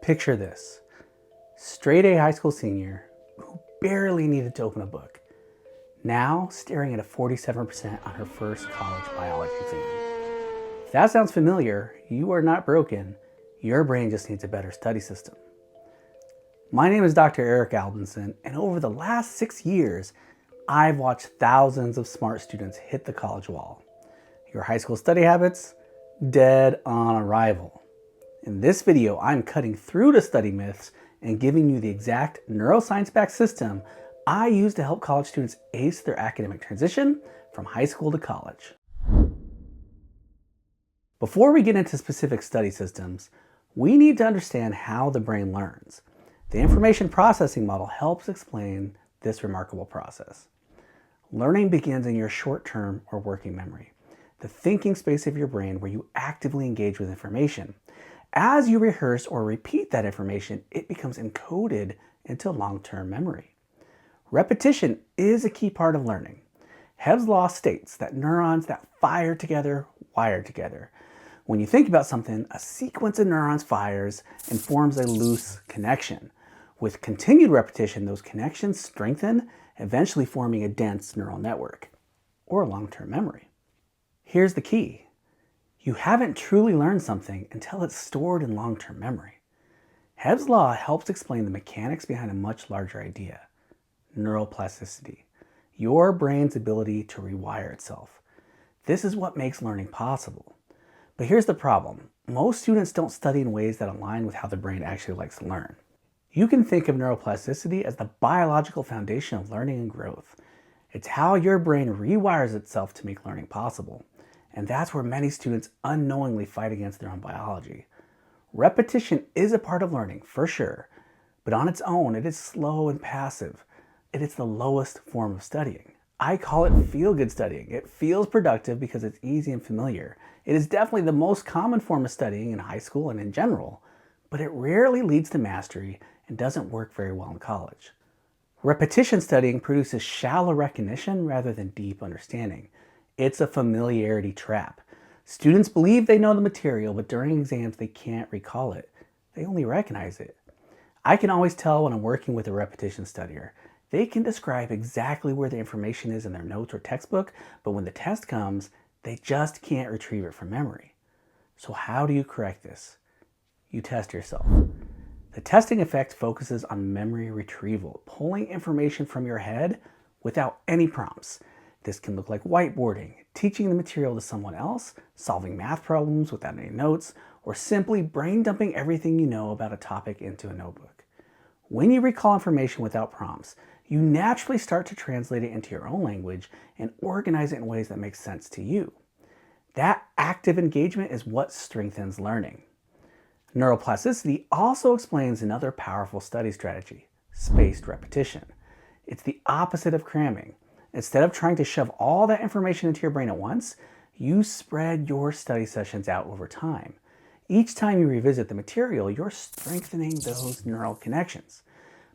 Picture this: straight A high school senior who barely needed to open a book, now staring at a 47% on her first college biology exam. If that sounds familiar, you are not broken. Your brain just needs a better study system. My name is Dr. Erik Albinson, and over the last 6 years, I've watched thousands of smart students hit the college wall. Your high school study habits? Dead on arrival. In this video, I'm cutting through the study myths and giving you the exact neuroscience-backed system I use to help college students ace their academic transition from high school to college. Before we get into specific study systems, we need to understand how the brain learns. The information processing model helps explain this remarkable process. Learning begins in your short-term or working memory, the thinking space of your brain where you actively engage with information. As you rehearse or repeat that information, it becomes encoded into long-term memory. Repetition is a key part of learning. Hebb's law states that neurons that fire together wire together. When you think about something, a sequence of neurons fires and forms a loose connection. With continued repetition, those connections strengthen, eventually forming a dense neural network, or long-term memory. Here's the key. You haven't truly learned something until it's stored in long-term memory. Hebb's law helps explain the mechanics behind a much larger idea: neuroplasticity, your brain's ability to rewire itself. This is what makes learning possible. But here's the problem. Most students don't study in ways that align with how the brain actually likes to learn. You can think of neuroplasticity as the biological foundation of learning and growth. It's how your brain rewires itself to make learning possible. And that's where many students unknowingly fight against their own biology. Repetition is a part of learning, for sure, but on its own, it is slow and passive. It is the lowest form of studying. I call it feel-good studying. It feels productive because it's easy and familiar. It is definitely the most common form of studying in high school and in general, but it rarely leads to mastery and doesn't work very well in college. Repetition studying produces shallow recognition rather than deep understanding. It's a familiarity trap. Students believe they know the material, but during exams they can't recall it. They only recognize it. I can always tell when I'm working with a repetition studier. They can describe exactly where the information is in their notes or textbook, but when the test comes, they just can't retrieve it from memory. So how do you correct this? You test yourself. The testing effect focuses on memory retrieval, pulling information from your head without any prompts. This can look like whiteboarding, teaching the material to someone else, solving math problems without any notes, or simply brain dumping everything you know about a topic into a notebook. When you recall information without prompts, you naturally start to translate it into your own language and organize it in ways that make sense to you. That active engagement is what strengthens learning. Neuroplasticity also explains another powerful study strategy: spaced repetition. It's the opposite of cramming. Instead of trying to shove all that information into your brain at once, you spread your study sessions out over time. Each time you revisit the material, you're strengthening those neural connections.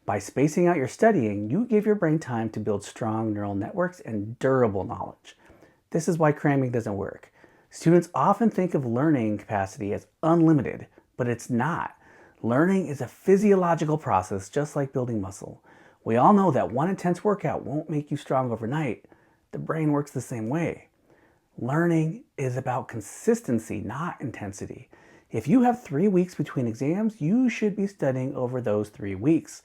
By spacing out your studying, you give your brain time to build strong neural networks and durable knowledge. This is why cramming doesn't work. Students often think of learning capacity as unlimited, but it's not. Learning is a physiological process just like building muscle. We all know that one intense workout won't make you strong overnight. The brain works the same way. Learning is about consistency, not intensity. If you have 3 weeks between exams, you should be studying over those 3 weeks.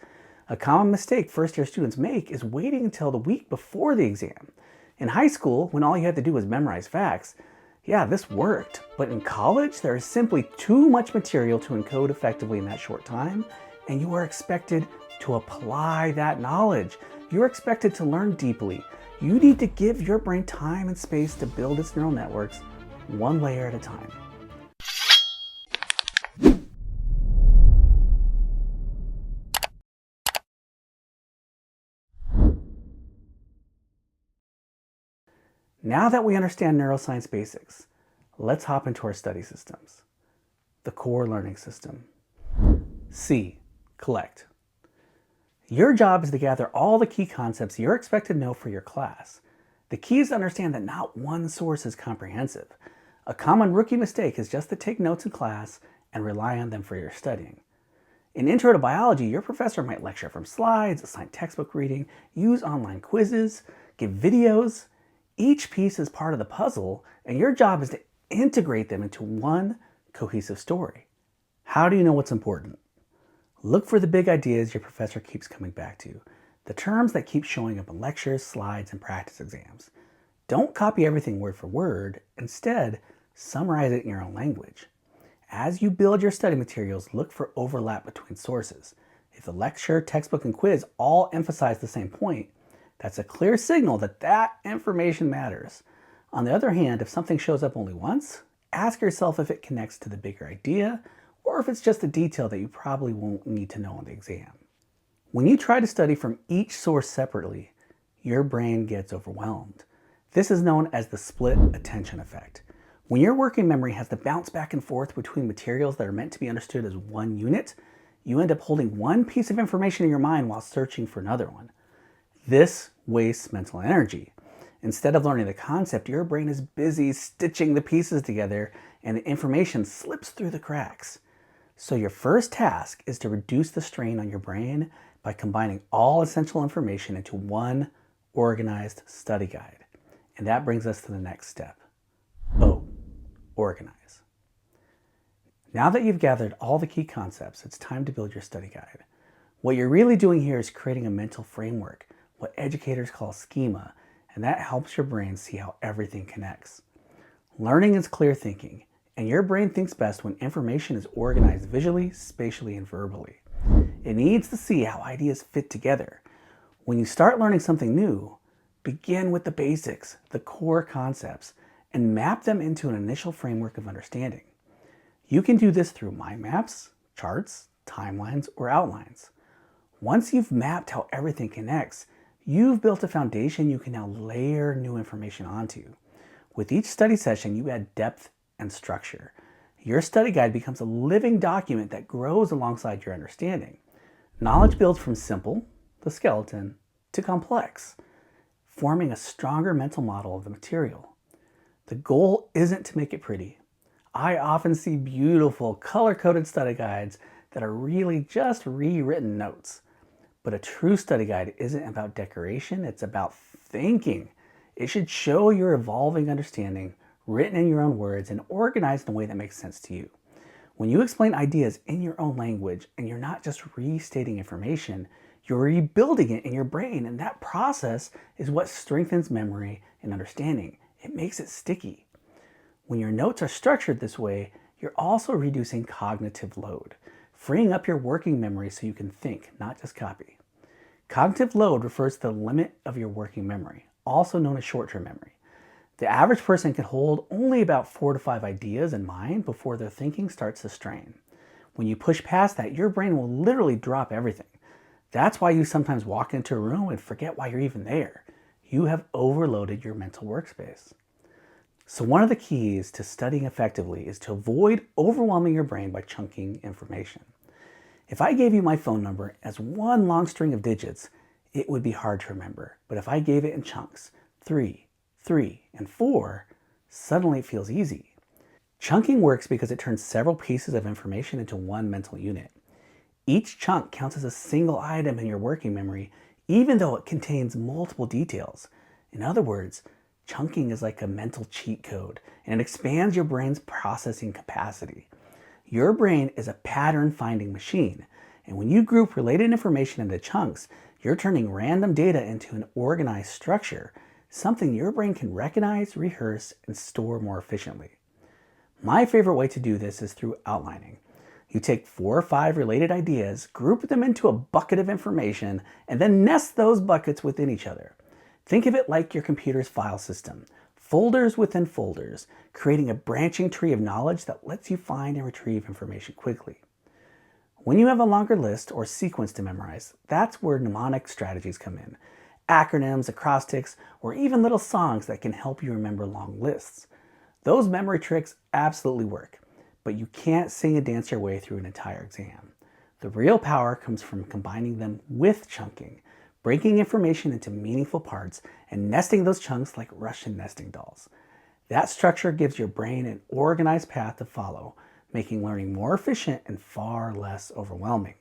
A common mistake first-year students make is waiting until the week before the exam. In high school, when all you had to do was memorize facts, yeah, this worked. But in college, there is simply too much material to encode effectively in that short time, and you are expected to apply that knowledge. You're expected to learn deeply. You need to give your brain time and space to build its neural networks one layer at a time. Now that we understand neuroscience basics, let's hop into our study systems. The core learning system. C, collect. Your job is to gather all the key concepts you're expected to know for your class. The key is to understand that not one source is comprehensive. A common rookie mistake is just to take notes in class and rely on them for your studying. In Intro to Biology, your professor might lecture from slides, assign textbook reading, use online quizzes, give videos. Each piece is part of the puzzle, and your job is to integrate them into one cohesive story. How do you know what's important? Look for the big ideas your professor keeps coming back to, the terms that keep showing up in lectures, slides, and practice exams. Don't copy everything word for word. Instead, summarize it in your own language. As you build your study materials, look for overlap between sources. If the lecture, textbook, and quiz all emphasize the same point, that's a clear signal that that information matters. On the other hand, if something shows up only once, ask yourself if it connects to the bigger idea or if it's just a detail that you probably won't need to know on the exam. When you try to study from each source separately, your brain gets overwhelmed. This is known as the split attention effect. When your working memory has to bounce back and forth between materials that are meant to be understood as one unit, you end up holding one piece of information in your mind while searching for another one. This wastes mental energy. Instead of learning the concept, your brain is busy stitching the pieces together and the information slips through the cracks. So your first task is to reduce the strain on your brain by combining all essential information into one organized study guide. And that brings us to the next step. Organize. Now that you've gathered all the key concepts, it's time to build your study guide. What you're really doing here is creating a mental framework, what educators call schema, and that helps your brain see how everything connects. Learning is clear thinking, and your brain thinks best when information is organized visually, spatially, and verbally. It needs to see how ideas fit together. When you start learning something new, begin with the basics, the core concepts, and map them into an initial framework of understanding. You can do this through mind maps, charts, timelines, or outlines. Once you've mapped how everything connects, you've built a foundation you can now layer new information onto. With each study session, you add depth and structure. Your study guide becomes a living document that grows alongside your understanding. Knowledge builds from simple, the skeleton, to complex, forming a stronger mental model of the material. The goal isn't to make it pretty. I often see beautiful, color-coded study guides that are really just rewritten notes. But a true study guide isn't about decoration, it's about thinking. It should show your evolving understanding, written in your own words, and organized in a way that makes sense to you. When you explain ideas in your own language, and you're not just restating information, you're rebuilding it in your brain, and that process is what strengthens memory and understanding. It makes it sticky. When your notes are structured this way, you're also reducing cognitive load, freeing up your working memory so you can think, not just copy. Cognitive load refers to the limit of your working memory, also known as short-term memory. The average person can hold only about 4 to 5 ideas in mind before their thinking starts to strain. When you push past that, your brain will literally drop everything. That's why you sometimes walk into a room and forget why you're even there. You have overloaded your mental workspace. So one of the keys to studying effectively is to avoid overwhelming your brain by chunking information. If I gave you my phone number as one long string of digits, it would be hard to remember. But if I gave it in chunks, 3, 3, and 4, suddenly it feels easy. Chunking works because it turns several pieces of information into one mental unit. Each chunk counts as a single item in your working memory, even though it contains multiple details. In other words, chunking is like a mental cheat code, and it expands your brain's processing capacity. Your brain is a pattern-finding machine, and when you group related information into chunks, you're turning random data into an organized structure, something your brain can recognize, rehearse, and store more efficiently. My favorite way to do this is through outlining. You take 4 or 5 related ideas, group them into a bucket of information, and then nest those buckets within each other. Think of it like your computer's file system, folders within folders, creating a branching tree of knowledge that lets you find and retrieve information quickly. When you have a longer list or sequence to memorize, that's where mnemonic strategies come in. Acronyms, acrostics, or even little songs that can help you remember long lists. Those memory tricks absolutely work, but you can't sing and dance your way through an entire exam. The real power comes from combining them with chunking, breaking information into meaningful parts and nesting those chunks like Russian nesting dolls. That structure gives your brain an organized path to follow, making learning more efficient and far less overwhelming.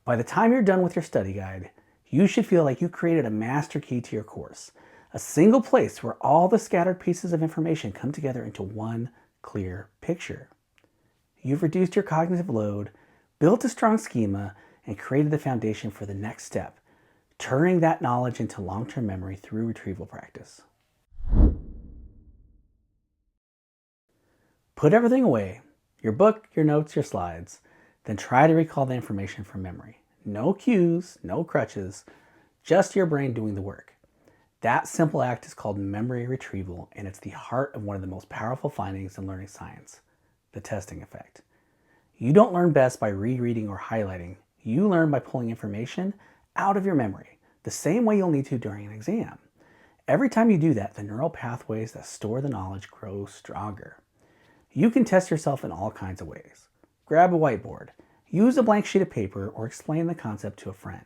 By the time you're done with your study guide, you should feel like you created a master key to your course, a single place where all the scattered pieces of information come together into one clear picture. You've reduced your cognitive load, built a strong schema, and created the foundation for the next step, turning that knowledge into long-term memory through retrieval practice. Put everything away, your book, your notes, your slides, then try to recall the information from memory. No cues, no crutches, just your brain doing the work. That simple act is called memory retrieval, and it's the heart of one of the most powerful findings in learning science, the testing effect. You don't learn best by rereading or highlighting. You learn by pulling information out of your memory, the same way you'll need to during an exam. Every time you do that, the neural pathways that store the knowledge grow stronger. You can test yourself in all kinds of ways. Grab a whiteboard, use a blank sheet of paper, or explain the concept to a friend.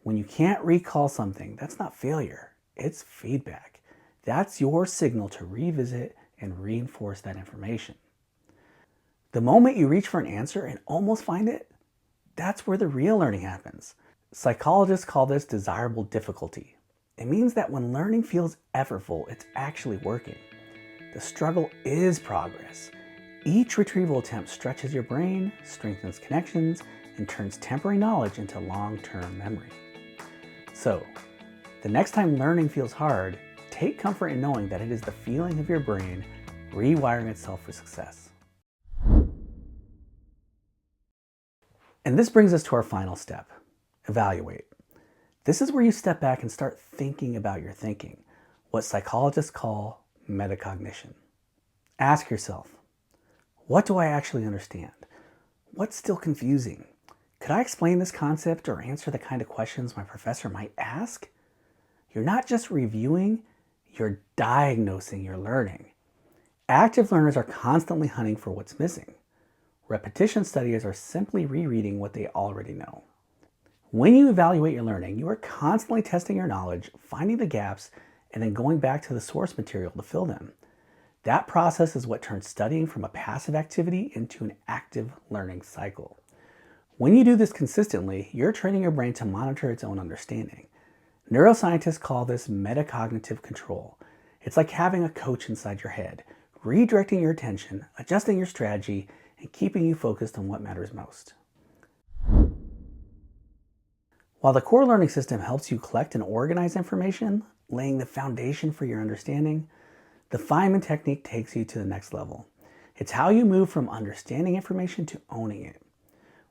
When you can't recall something, that's not failure, it's feedback. That's your signal to revisit and reinforce that information. The moment you reach for an answer and almost find it, that's where the real learning happens. Psychologists call this desirable difficulty. It means that when learning feels effortful, it's actually working. The struggle is progress. Each retrieval attempt stretches your brain, strengthens connections, and turns temporary knowledge into long-term memory. So, the next time learning feels hard, take comfort in knowing that it is the feeling of your brain rewiring itself for success. And this brings us to our final step, evaluate. This is where you step back and start thinking about your thinking, what psychologists call metacognition. Ask yourself, what do I actually understand? What's still confusing? Could I explain this concept or answer the kind of questions my professor might ask? You're not just reviewing, you're diagnosing your learning. Active learners are constantly hunting for what's missing. Repetition studies are simply rereading what they already know. When you evaluate your learning, you are constantly testing your knowledge, finding the gaps, and then going back to the source material to fill them. That process is what turns studying from a passive activity into an active learning cycle. When you do this consistently, you're training your brain to monitor its own understanding. Neuroscientists call this metacognitive control. It's like having a coach inside your head, redirecting your attention, adjusting your strategy, and keeping you focused on what matters most. While the core learning system helps you collect and organize information, laying the foundation for your understanding, the Feynman Technique takes you to the next level. It's how you move from understanding information to owning it.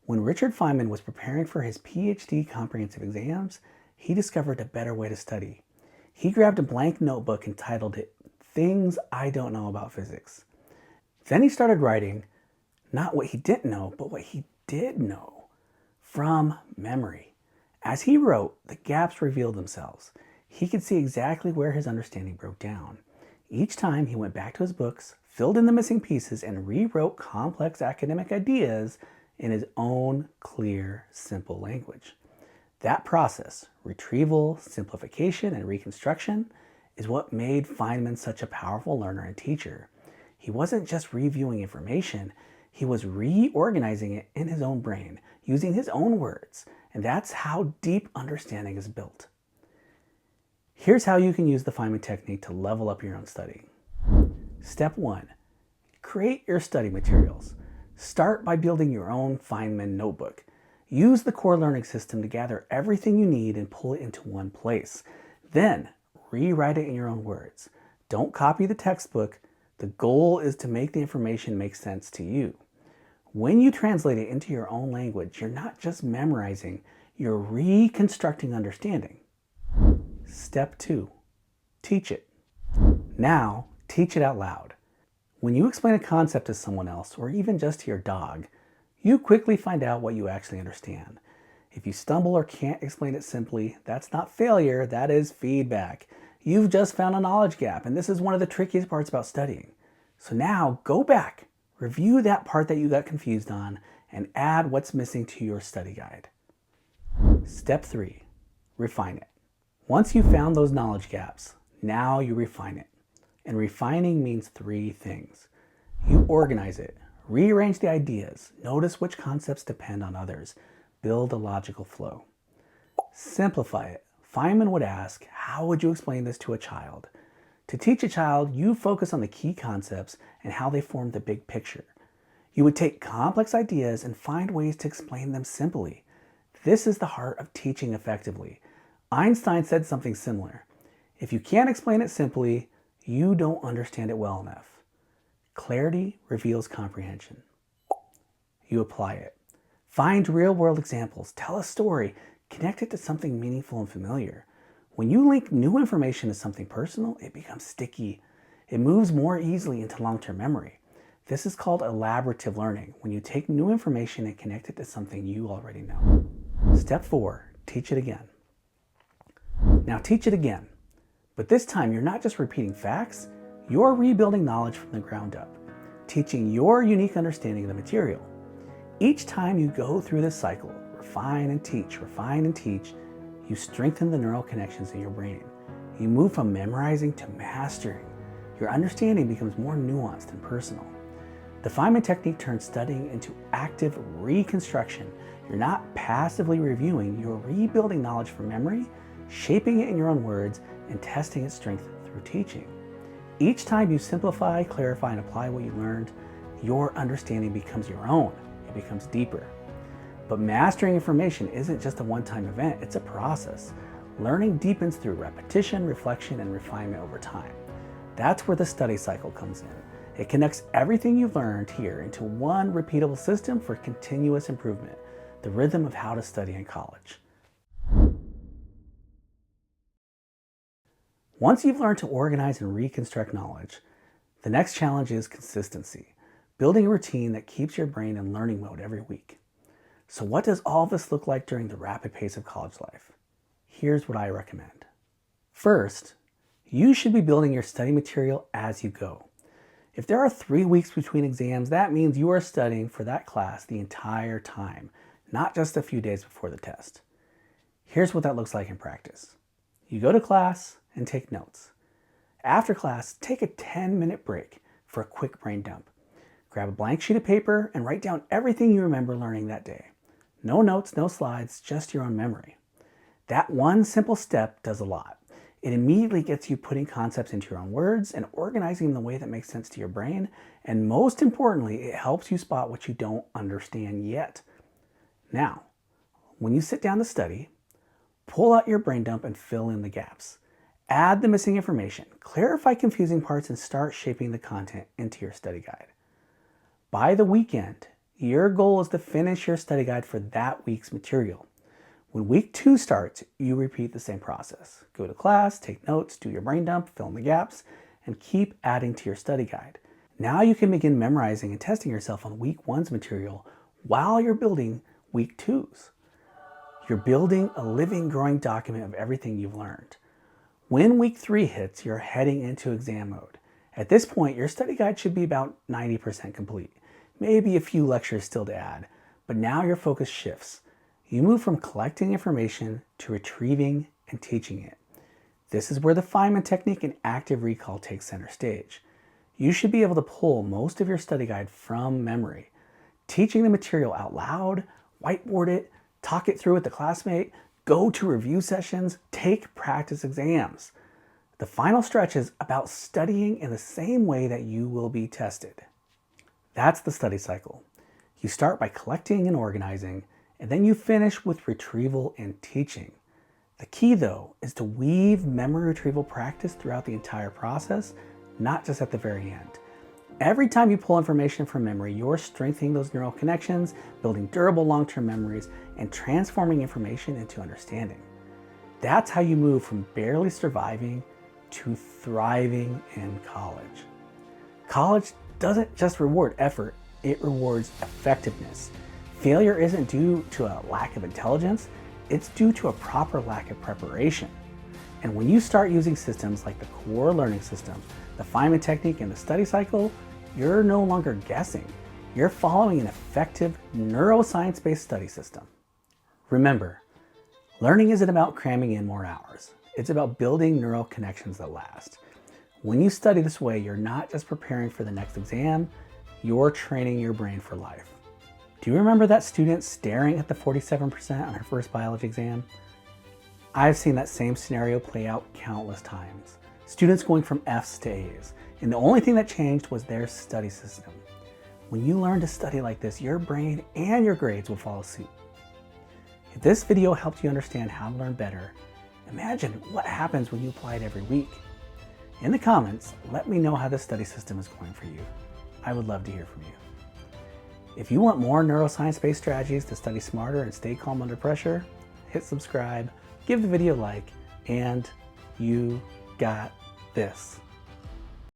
When Richard Feynman was preparing for his PhD comprehensive exams, he discovered a better way to study. He grabbed a blank notebook and titled it, "Things I Don't Know About Physics." Then he started writing, not what he didn't know, but what he did know, from memory. As he wrote, the gaps revealed themselves. He could see exactly where his understanding broke down. Each time he went back to his books, filled in the missing pieces, and rewrote complex academic ideas in his own clear, simple language. That process, retrieval, simplification, and reconstruction, is what made Feynman such a powerful learner and teacher. He wasn't just reviewing information, he was reorganizing it in his own brain, using his own words, and that's how deep understanding is built. Here's how you can use the Feynman technique to level up your own study. Step 1. Create your study materials. Start by building your own Feynman notebook. Use the core learning system to gather everything you need and pull it into one place. Then, rewrite it in your own words. Don't copy the textbook. The goal is to make the information make sense to you. When you translate it into your own language, you're not just memorizing, you're reconstructing understanding. Step 2. Teach it. Now, teach it out loud. When you explain a concept to someone else, or even just to your dog, you quickly find out what you actually understand. If you stumble or can't explain it simply, that's not failure, that is feedback. You've just found a knowledge gap, and this is one of the trickiest parts about studying. So now, go back, review that part that you got confused on, and add what's missing to your study guide. Step 3. Refine it. Once you've found those knowledge gaps, now you refine it. And refining means 3 things. You organize it, Rearrange the ideas. Notice which concepts depend on others. Build a logical flow. Simplify it. Feynman would ask, how would you explain this to a child? To teach a child, you focus on the key concepts and how they form the big picture. You would take complex ideas and find ways to explain them simply. This is the heart of teaching effectively. Einstein said something similar. If you can't explain it simply, you don't understand it well enough. Clarity reveals comprehension. You apply it. Find real-world examples. Tell a story. Connect it to something meaningful and familiar. When you link new information to something personal, it becomes sticky. It moves more easily into long-term memory. This is called elaborative learning, when you take new information and connect it to something you already know. Step 4, teach it again. Now teach it again. But this time, you're not just repeating facts, you're rebuilding knowledge from the ground up, teaching your unique understanding of the material. Each time you go through this cycle, refine and teach, you strengthen the neural connections in your brain. You move from memorizing to mastering. Your understanding becomes more nuanced and personal. The Feynman technique turns studying into active reconstruction. You're not passively reviewing, you're rebuilding knowledge from memory, shaping it in your own words, and testing its strength through teaching. Each time you simplify, clarify, and apply what you learned, your understanding becomes your own. It becomes deeper. But mastering information isn't just a one-time event, it's a process. Learning deepens through repetition, reflection, and refinement over time. That's where the study cycle comes in. It connects everything you've learned here into one repeatable system for continuous improvement, the rhythm of how to study in college. Once you've learned to organize and reconstruct knowledge, the next challenge is consistency, building a routine that keeps your brain in learning mode every week. So what does all this look like during the rapid pace of college life? Here's what I recommend. First, you should be building your study material as you go. If there are 3 weeks between exams, that means you are studying for that class the entire time, not just a few days before the test. Here's what that looks like in practice. You go to class and take notes. After class, take a 10-minute break for a quick brain dump. Grab a blank sheet of paper and write down everything you remember learning that day. No notes, no slides, just your own memory. That one simple step does a lot. It immediately gets you putting concepts into your own words and organizing them in a way that makes sense to your brain. And most importantly, it helps you spot what you don't understand yet. Now, when you sit down to study, pull out your brain dump and fill in the gaps. Add the missing information, clarify confusing parts, and start shaping the content into your study guide. By the weekend, your goal is to finish your study guide for that week's material. When week 2 starts, you repeat the same process. Go to class, take notes, do your brain dump, fill in the gaps, and keep adding to your study guide. Now you can begin memorizing and testing yourself on week 1's material while you're building week 2's. You're building a living, growing document of everything you've learned. When week 3 hits, you're heading into exam mode. At this point, your study guide should be about 90% complete. Maybe a few lectures still to add, but now your focus shifts. You move from collecting information to retrieving and teaching it. This is where the Feynman technique and active recall takes center stage. You should be able to pull most of your study guide from memory. Teaching the material out loud, whiteboard it, talk it through with the classmate, go to review sessions, take practice exams. The final stretch is about studying in the same way that you will be tested. That's the study cycle. You start by collecting and organizing, and then you finish with retrieval and teaching. The key, though, is to weave memory retrieval practice throughout the entire process, not just at the very end. Every time you pull information from memory, you're strengthening those neural connections, building durable long-term memories, and transforming information into understanding. That's how you move from barely surviving to thriving in college. College doesn't just reward effort, it rewards effectiveness. Failure isn't due to a lack of intelligence, it's due to a proper lack of preparation. And when you start using systems like the core learning system, the Feynman technique, and the study cycle, you're no longer guessing. You're following an effective neuroscience-based study system. Remember, learning isn't about cramming in more hours. It's about building neural connections that last. When you study this way, you're not just preparing for the next exam, you're training your brain for life. Do you remember that student staring at the 47% on her first biology exam? I've seen that same scenario play out countless times. Students going from F's to A's, and the only thing that changed was their study system. When you learn to study like this, your brain and your grades will follow suit. If this video helped you understand how to learn better, imagine what happens when you apply it every week. In the comments, let me know how this study system is going for you. I would love to hear from you. If you want more neuroscience-based strategies to study smarter and stay calm under pressure, hit subscribe, give the video a like, and you got this.